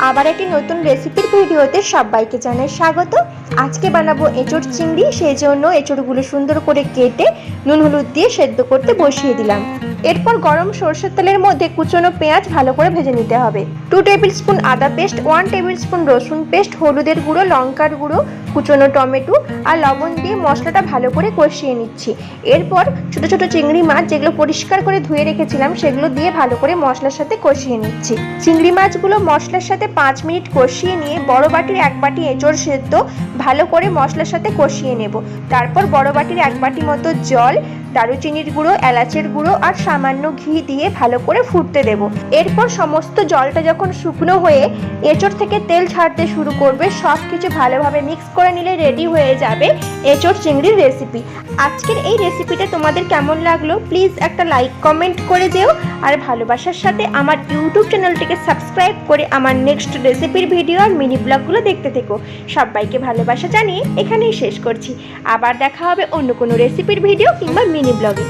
আবার একটি নতুন রেসিপির ভিডিওতে সবাইকে জানাই স্বাগত। আজকে বানাবো এঁচোড় চিংড়ি। সেই জন্য এঁচোড়গুলো সুন্দর করে কেটে নুন হলুদ দিয়ে সেদ্ধ করতে বসিয়ে দিলাম। এরপর গরম সরষের তেলের মধ্যে কুচনো পেঁয়াজ ভালো করে ভেজে নিতে হবে। 2 টেবিল স্পুন আদা পেস্ট, 1 টেবিল স্পুন রসুন পেস্ট, হলুদের গুঁড়ো, লঙ্কার গুঁড়ো, কুচনো টমেটো আর লবণ দিয়ে মশলাটা ভালো করে কষিয়ে নিচ্ছি। এরপর ছোট ছোট চিংড়ি মাছ যেগুলো পরিষ্কার করে ধুয়ে রেখেছিলাম সেগুলো দিয়ে ভালো করে মশলার সাথে কষিয়ে নিচ্ছি। চিংড়ি মাছগুলো মশলার সাথে 5 মিনিট কষিয়ে নিয়ে বড় বাটির 1 বাটি এঁচোড় সেদ্ধ ভালো করে মশলার সাথে কষিয়ে নেব। তারপর বড় বাটির 1 বাটি মতো জল, দারুচিনির গুঁড়ো, এলাচের গুঁড়ো আর সামান্য ঘি দিয়ে ভালো করে ফুটতে দেব। এরপর সমস্ত জলটা যখন শুকনো হয়ে এঁচোড় থেকে তেল ছাড়তে শুরু করবে, সব কিছু ভালোভাবে মিক্স করে নিলে রেডি হয়ে যাবে এঁচোড় চিংড়ির রেসিপি। আজকের এই রেসিপিটা তোমাদের কেমন লাগলো প্লিজ একটা লাইক কমেন্ট করে যেও, আর ভালোবাসার সাথে আমার ইউটিউব চ্যানেলটিকে সাবস্ক্রাইব করে আমার নেক্সট রেসিপির ভিডিও আর মিনি ব্লগগুলো দেখতে থেকো। সবাইকে ভালোবাসা জানিয়ে এখানেই শেষ করছি। আবার দেখা হবে অন্য কোনো রেসিপির ভিডিও কিংবা মিনি ব্লগে।